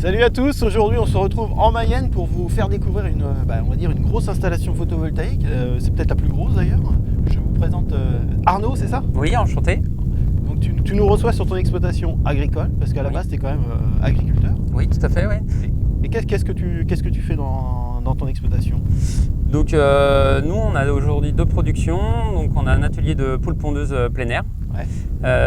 Salut à tous, aujourd'hui on se retrouve en Mayenne pour vous faire découvrir on va dire une grosse installation photovoltaïque, c'est peut-être la plus grosse d'ailleurs. Je vous présente Arnaud, c'est ça? Oui, enchanté. Donc tu nous reçois sur ton exploitation agricole, parce qu'à la base tu es quand même agriculteur. Oui, tout à fait, oui. Et qu'est-ce que tu fais dans ton exploitation? Donc nous on a aujourd'hui deux productions, donc on a un atelier de poules pondeuses plein air,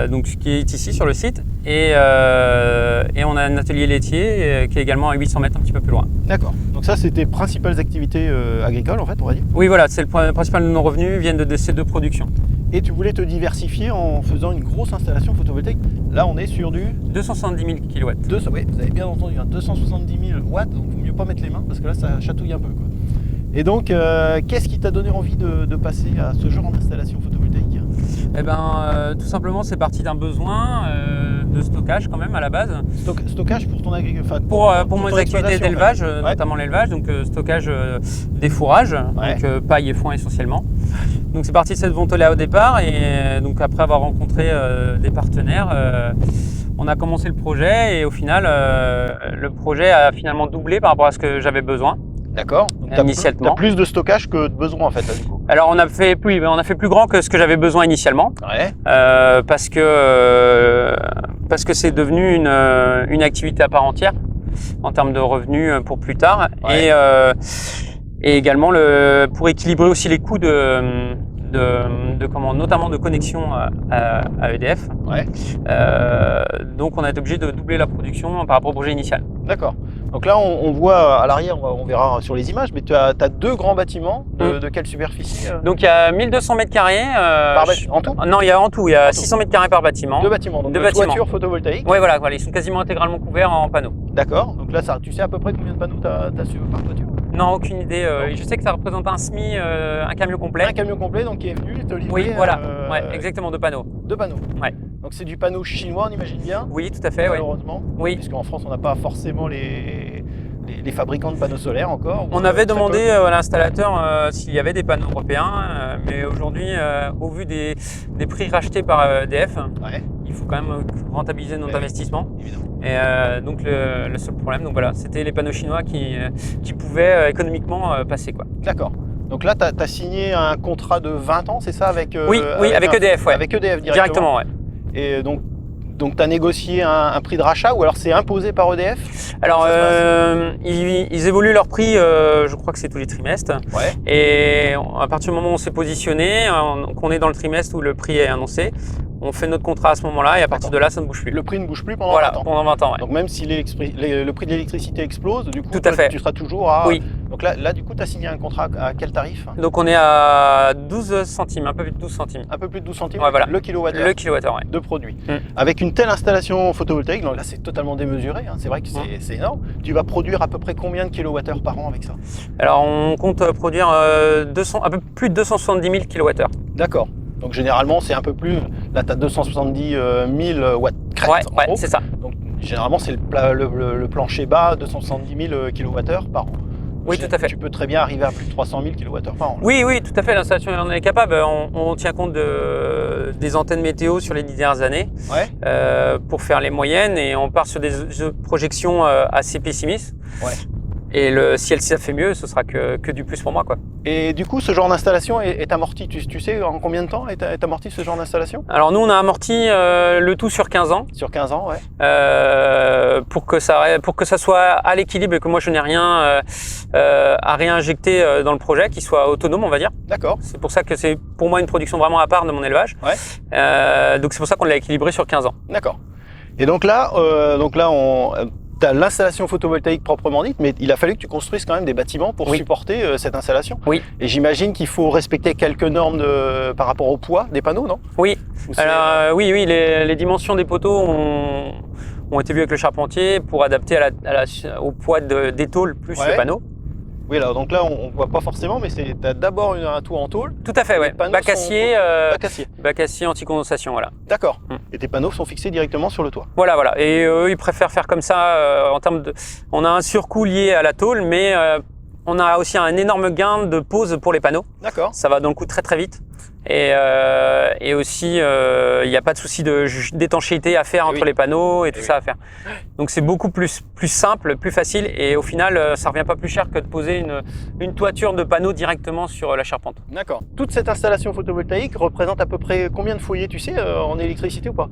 donc qui est ici sur le site, et on a un atelier laitier qui est également à 800 mètres un petit peu plus loin. D'accord, donc ça c'est tes principales activités agricoles en fait on va dire? Oui voilà, c'est le principal de nos revenus viennent de ces deux productions. Et tu voulais te diversifier en faisant une grosse installation photovoltaïque. Là on est sur du 270 000 kW. Oui, vous avez bien entendu, 270 000 watts, donc il vaut mieux pas mettre les mains parce que là ça chatouille un peu, quoi. Et donc qu'est-ce qui t'a donné envie de passer à ce genre d'installation photovoltaïque? Eh ben, tout simplement c'est parti d'un besoin de stockage quand même à la base. Stockage pour ton agriculture, pour mes activités d'élevage, notamment l'élevage, donc stockage des fourrages, donc paille et foin essentiellement. Donc c'est parti de cette volonté-là au départ, et donc après avoir rencontré des partenaires, on a commencé le projet, et au final le projet a finalement doublé par rapport à ce que j'avais besoin. D'accord. Initialement. Tu as plus de stockage que de besoin en fait là, du coup. Alors on a fait plus grand que ce que j'avais besoin initialement, parce que c'est devenu une activité à part entière en termes de revenus pour plus tard, et également pour équilibrer aussi les coûts notamment de connexion à EDF. Donc on a été obligé de doubler la production par rapport au projet initial. D'accord. Donc là on voit à l'arrière, on verra sur les images, mais tu as deux grands bâtiments de quelle superficie? Donc il y a 1200 mètres carrés. En tout? Non, il y a 600 mètres carrés par bâtiment. Deux bâtiments, donc deux toitures photovoltaïques. Oui, voilà, ils sont quasiment intégralement couverts en panneaux. D'accord, donc là tu sais à peu près combien de panneaux tu as par toiture? Non, aucune idée. Je sais que ça représente un SMI, un camion complet. Un camion complet, donc qui est venu te livrer. Oui, voilà, exactement, deux panneaux. Deux panneaux. Donc c'est du panneau chinois, on imagine bien? Oui, tout à fait, malheureusement. Oui. Puisqu'en France, on n'a pas forcément les fabricants de panneaux solaires encore. On avait demandé à l'installateur s'il y avait des panneaux européens, mais aujourd'hui, au vu des prix rachetés par EDF, il faut quand même rentabiliser notre investissement. Évidemment. Et donc le seul problème, c'était les panneaux chinois qui pouvaient économiquement passer, quoi. D'accord. Donc là, tu as signé un contrat de 20 ans, c'est ça, avec Oui, avec EDF, Avec EDF directement, Et donc tu as négocié un prix de rachat, ou alors c'est imposé par EDF? Alors, ils évoluent leur prix, je crois que c'est tous les trimestres. Et à partir du moment où on s'est positionné, qu'on est dans le trimestre où le prix est annoncé, on fait notre contrat à ce moment-là, et à partir de là, ça ne bouge plus. Le prix ne bouge plus pendant 20 ans? Pendant 20 ans, Donc même si le prix de l'électricité explose, du coup, tu seras toujours à... Oui. Donc là, du coup, tu as signé un contrat à quel tarif? Donc on est à 12 centimes, un peu plus de 12 centimes. Un peu plus de 12 centimes, le kilowattheure. Le kilowattheure, de produit. Avec une telle installation photovoltaïque, donc là c'est totalement démesuré, c'est vrai que c'est énorme. Tu vas produire à peu près combien de kilowattheures par an avec ça? Alors on compte produire un peu plus de 270 000 kilowattheures. D'accord. Donc généralement c'est un peu plus, là tu as 270 000 watts crête. Ouais, c'est ça. Donc généralement c'est le plancher bas, 270 000 kilowattheures par an. Oui, tout à fait. Tu peux très bien arriver à plus de 300 000 kWh par an. Oui, tout à fait. L'installation en est capable. On tient compte des antennes météo sur les 10 dernières années pour faire les moyennes, et on part sur des projections assez pessimistes. Et si ça fait mieux, ce sera que du plus pour moi, quoi. Et du coup, ce genre d'installation est amorti, tu sais en combien de temps est amorti ce genre d'installation? Alors nous, on a amorti le tout sur 15 ans. Sur 15 ans, pour que ça soit à l'équilibre, et que moi je n'ai rien à réinjecter dans le projet, qu'il soit autonome, on va dire. D'accord. C'est pour ça que c'est pour moi une production vraiment à part de mon élevage. Donc c'est pour ça qu'on l'a équilibré sur 15 ans. D'accord. Et donc là tu as l'installation photovoltaïque proprement dite, mais il a fallu que tu construises quand même des bâtiments pour supporter cette installation. Oui. Et j'imagine qu'il faut respecter quelques normes par rapport au poids des panneaux, non? Oui. Alors oui, les dimensions des poteaux ont été vues avec le charpentier pour adapter au poids des tôles plus le panneau. Oui, alors donc là on ne voit pas forcément, mais tu as d'abord un toit en tôle. Tout à fait, oui. Bac acier anti-condensation, voilà. D'accord. Et tes panneaux sont fixés directement sur le toit. Voilà. Et eux, ils préfèrent faire comme ça on a un surcoût lié à la tôle, mais on a aussi un énorme gain de pose pour les panneaux. D'accord. Ça va dans le coup très très vite. Et aussi, il n'y a pas de souci d'étanchéité à faire entre les panneaux et tout ça à faire. Donc c'est beaucoup plus simple, plus facile et au final, ça revient pas plus cher que de poser une toiture de panneaux directement sur la charpente. D'accord. Toute cette installation photovoltaïque représente à peu près combien de foyers, tu sais, en électricité ou pas?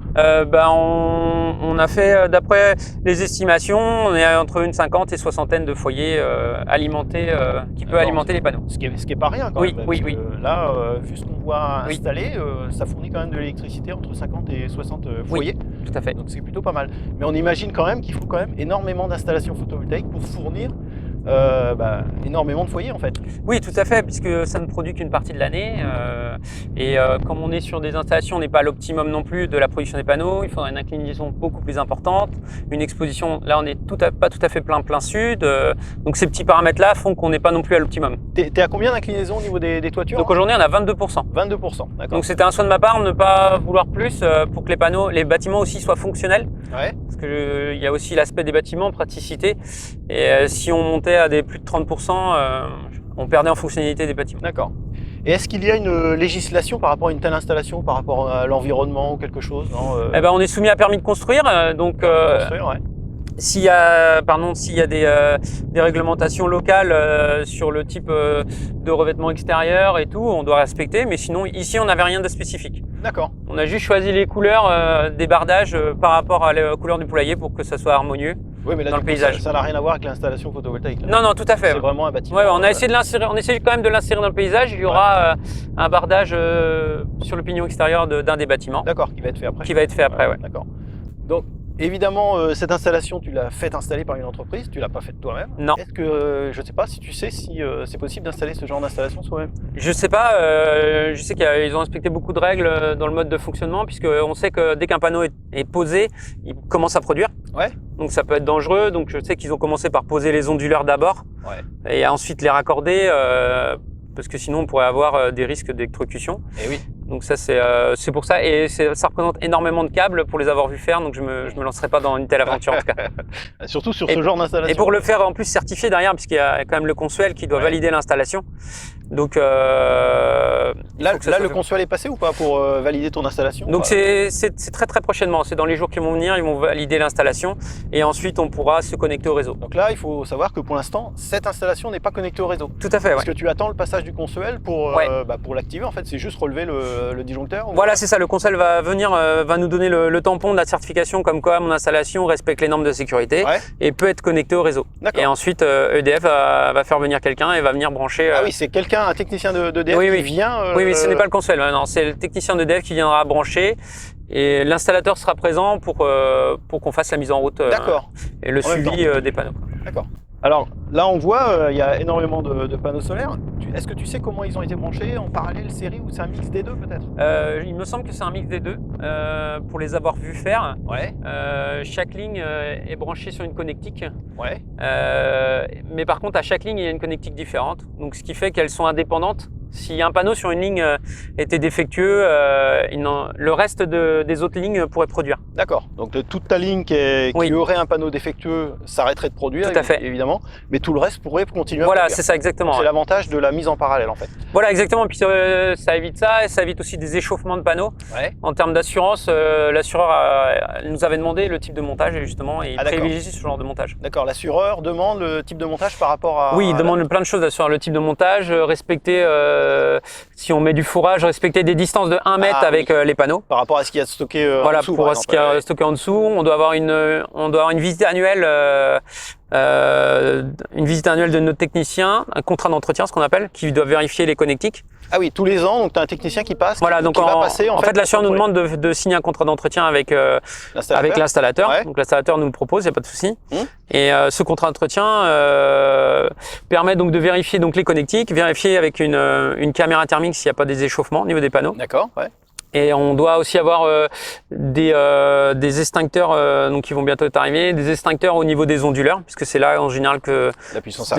On a fait, d'après les estimations, on est entre une 50 et 60aine de foyers alimentés, qui peut alimenter les panneaux. Ce qui est pas rien quand même. Oui. Là, vu ce qu'on voit installé, ça fournit quand même de l'électricité entre 50 et 60 foyers. Oui, tout à fait. Donc c'est plutôt pas mal. Mais on imagine quand même qu'il faut quand même énormément d'installations photovoltaïques pour fournir énormément de foyers en fait. Oui, tout à fait, puisque ça ne produit qu'une partie de l'année. Comme on est sur des installations, on n'est pas à l'optimum non plus de la production des panneaux. Il faudra une inclinaison beaucoup plus importante, une exposition. Là, on n'est pas tout à fait plein sud. Donc ces petits paramètres-là font qu'on n'est pas non plus à l'optimum. T'es à combien d'inclinaison au niveau des toitures? Donc aujourd'hui, on a 22%. 22%, d'accord. Donc c'était un choix de ma part de ne pas vouloir plus pour que les bâtiments aussi soient fonctionnels. Ouais. Parce que il y a aussi l'aspect des bâtiments, praticité. Et si on montait à des plus de 30%, on perdait en fonctionnalité des bâtiments. D'accord. Et est-ce qu'il y a une législation par rapport à une telle installation, par rapport à l'environnement ou quelque chose? On est soumis à permis de construire. S'il y a des réglementations locales sur le type de revêtement extérieur et tout, on doit respecter. Mais sinon, ici, on n'avait rien de spécifique. D'accord. On a juste choisi les couleurs des bardages par rapport à la couleur du poulailler pour que ça soit harmonieux. Oui, mais là, dans le paysage. Ça n'a rien à voir avec l'installation photovoltaïque. Là. Non, tout à fait. C'est vraiment un bâtiment. Ouais, on a essayé de l'insérer. On essaie quand même de l'insérer dans le paysage. Il y aura un bardage sur le pignon extérieur d'un des bâtiments. D'accord, qui va être fait après. Qui va être fait après, ouais. D'accord. Donc, évidemment, cette installation, tu l'as faite installer par une entreprise. Tu l'as pas faite toi-même. Non. Est-ce que, je sais pas si tu sais si c'est possible d'installer ce genre d'installation soi-même? Je sais pas. Je sais qu'ils ont respecté beaucoup de règles dans le mode de fonctionnement, puisqu'on sait que dès qu'un panneau est posé, il commence à produire. Ouais. Donc ça peut être dangereux. Donc je sais qu'ils ont commencé par poser les onduleurs d'abord, et ensuite les raccorder, parce que sinon on pourrait avoir des risques d'électrocution. Et oui. Donc ça c'est pour ça, et ça représente énormément de câbles pour les avoir vus faire. Donc je me lancerai pas dans une telle aventure en tout cas. Surtout sur ce genre d'installation. Et pour le faire en plus certifié derrière, puisqu'il y a quand même le Consuel qui doit valider l'installation. Donc là le Consuel est passé ou pas pour valider ton installation? Donc c'est très très prochainement, c'est dans les jours qui vont venir, ils vont valider l'installation et ensuite on pourra se connecter au réseau. Donc là il faut savoir que pour l'instant cette installation n'est pas connectée au réseau. Tout à fait. Parce que tu attends le passage du Consuel pour l'activer en fait, c'est juste relever le disjoncteur. Voilà, c'est ça, le Consuel va venir, va nous donner le tampon de la certification comme quoi mon installation respecte les normes de sécurité et peut être connectée au réseau. Et ensuite EDF va faire venir quelqu'un et va venir brancher. Ah oui, c'est quelqu'un, un technicien d'EDF qui vient. Oui, ce n'est pas le Consuel, non, c'est le technicien d'EDF qui viendra brancher et l'installateur sera présent pour qu'on fasse la mise en route et le suivi des panneaux. D'accord. Alors là on voit il y a énormément de panneaux solaires. Est-ce que tu sais comment ils ont été branchés en parallèle série ou c'est un mix des deux peut-être? Il me semble que c'est un mix des deux pour les avoir vus faire. Chaque ligne est branchée sur une connectique. Mais par contre à chaque ligne il y a une connectique différente. Donc ce qui fait qu'elles sont indépendantes. Si un panneau sur une ligne était défectueux, le reste des autres lignes pourrait produire. D'accord. Donc toute ta ligne qui aurait un panneau défectueux s'arrêterait de produire, tout à fait. Évidemment, mais tout le reste pourrait continuer à produire. Voilà, c'est ça exactement. C'est l'avantage de la mise en parallèle en fait. Voilà, exactement. Puis ça évite ça et ça évite aussi des échauffements de panneaux. En termes d'assurance, l'assureur nous avait demandé le type de montage et justement il privilégie ce genre de montage. D'accord. L'assureur demande le type de montage par rapport à... Oui, il demande plein de choses l'assureur. Le type de montage, respecter... si on met du fourrage, respecter des distances de 1 mètre avec les panneaux. Par rapport à ce qu'il y a stocké en dessous. Voilà, pour ce qu'il y a stocké en dessous. On doit avoir une visite annuelle, de notre technicien, un contrat d'entretien, ce qu'on appelle, qui doit vérifier les connectiques. Ah oui, tous les ans, donc tu as un technicien qui passe. Voilà, donc en fait, l'assureur nous demande de signer un contrat d'entretien avec l'installateur. Donc l'installateur nous le propose, il n'y a pas de souci. Et ce contrat d'entretien permet donc de vérifier donc les connectiques, vérifier avec une caméra thermique s'il n'y a pas des échauffements au niveau des panneaux. D'accord, Et on doit aussi avoir des extincteurs donc qui vont bientôt être arrivés, des extincteurs au niveau des onduleurs, puisque c'est là en général que la puissance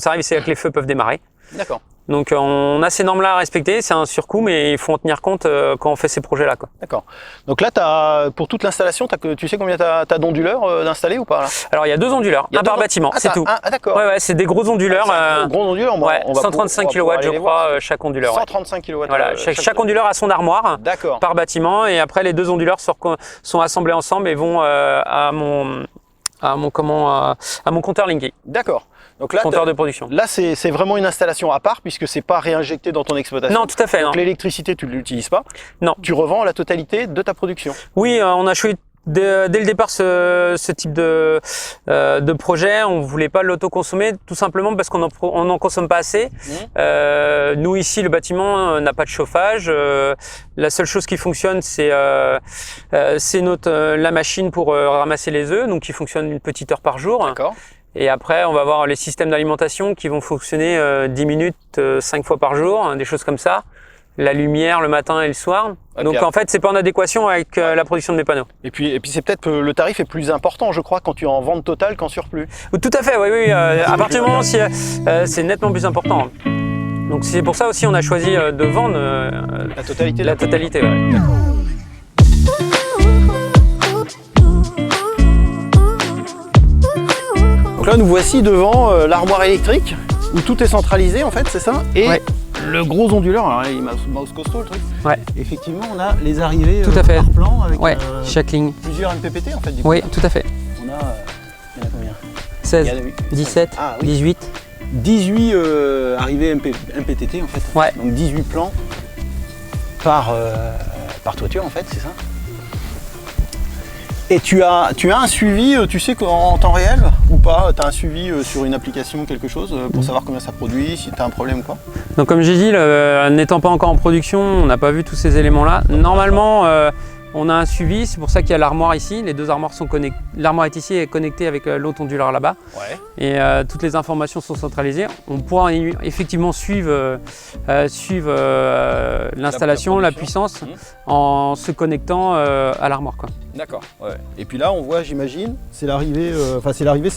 arrive. C'est là que les feux peuvent démarrer. D'accord. Donc on a ces normes-là à respecter, c'est un surcoût, mais il faut en tenir compte quand on fait ces projets-là. D'accord. Donc là, pour toute l'installation, tu sais combien tu as d'onduleurs d'installer ou pas là? Alors il y a 2 onduleurs, un par bâtiment, c'est tout. Ah d'accord. Ouais, c'est des gros onduleurs. Gros onduleurs, on va 135 kW je crois chaque onduleur. 135 kW. Voilà, chaque onduleur a son armoire par bâtiment, et après les 2 onduleurs sont assemblés ensemble et vont à mon compteur Linky. D'accord. Donc là, compteur de production. Là, c'est vraiment une installation à part puisque c'est pas réinjecté dans ton exploitation. Non, tout à fait. Donc l'électricité, tu ne l'utilises pas. Non. Tu revends la totalité de ta production. Oui, on a choisi dès le départ ce type de projet. On voulait pas l'autoconsommer tout simplement parce qu'on n'en consomme pas assez. Nous ici, le bâtiment n'a pas de chauffage. La seule chose qui fonctionne, c'est la machine pour ramasser les œufs, donc qui fonctionne une petite heure par jour. D'accord. Et après, on va avoir les systèmes d'alimentation qui vont fonctionner 10 minutes, 5 fois par jour, des choses comme ça. La lumière le matin et le soir. Donc en fait, c'est pas en adéquation avec la production de mes panneaux. Et puis c'est peut-être le tarif est plus important, je crois, quand tu es en vente totale qu'en surplus. Tout à fait, oui. À partir du moment où c'est nettement plus important. Donc c'est pour ça aussi on a choisi de vendre la totalité. La totalité, ouais. Donc là, nous voici devant l'armoire électrique où tout est centralisé en fait, c'est ça? Et le gros onduleur, alors là, il m'a costaud le truc. Ouais. Effectivement, on a les arrivées tout à fait. par plan avec chaque ligne. Plusieurs MPPT en fait. Du coup. Oui, tout à fait. On a, il y en a combien? 16, 17, 18. 18 arrivées MPTT en fait. Ouais. Donc 18 plans par toiture en fait, c'est ça? Et tu as un suivi, tu sais en temps réel ou pas? Tu as un suivi sur une application, quelque chose, pour savoir combien ça produit, si tu as un problème ou quoi? Donc comme j'ai dit, n'étant pas encore en production, on n'a pas vu tous ces éléments-là. Normalement, on a un suivi, c'est pour ça qu'il y a l'armoire ici. Les 2 armoires sont connectées. L'armoire est ici et connectée avec l'autre onduleur là-bas. Ouais. Et toutes les informations sont centralisées. On pourra effectivement suivre l'installation, la puissance, en se connectant à l'armoire. D'accord. Ouais. Et puis là, on voit, j'imagine, c'est l'arrivée. C'est l'arrivée,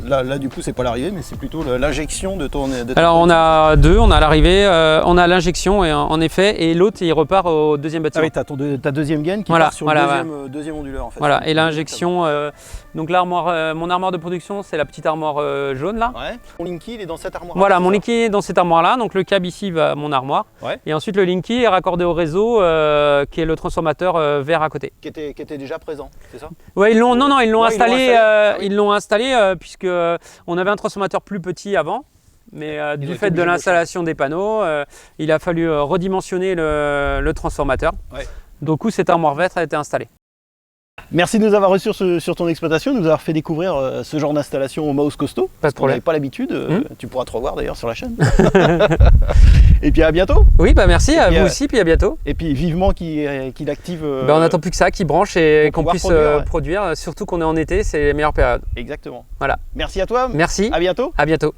là du coup, c'est pas l'arrivée, mais c'est plutôt l'injection de ton. Alors on a 2, on a l'arrivée, on a l'injection en effet, et l'autre il repart au deuxième bâtiment. Ah oui, ta deuxième gaine qui part sur le deuxième onduleur en fait. Voilà, et l'injection, donc l'armoire, mon armoire de production, c'est la petite armoire jaune là. Ouais. Mon Linky, il est dans cette armoire. Voilà, mon Linky est dans cette armoire là, donc le câble ici va à mon armoire. Ouais. Et ensuite le Linky est raccordé au réseau qui est le transformateur vert à côté. Qui était déjà présent, c'est ça? Ouais, ils l'ont installé, ils l'ont installé puisque on avait un transformateur plus petit avant. Mais du fait de l'installation des panneaux, il a fallu redimensionner le transformateur. Ouais. Donc cette armoire verte a été installée. Merci de nous avoir reçus sur ton exploitation, de nous avoir fait découvrir ce genre d'installation au Maus costaud. Pas de problème. On n'avait pas l'habitude, tu pourras te revoir d'ailleurs sur la chaîne. Et puis à bientôt. Oui, merci, à vous aussi, puis à bientôt. Et puis vivement qu'il active. On n'attend plus que ça, qu'il branche et qu'on puisse produire, surtout qu'on est en été, c'est les meilleures périodes. Exactement. Voilà. Merci à toi. Merci. À bientôt. À bientôt.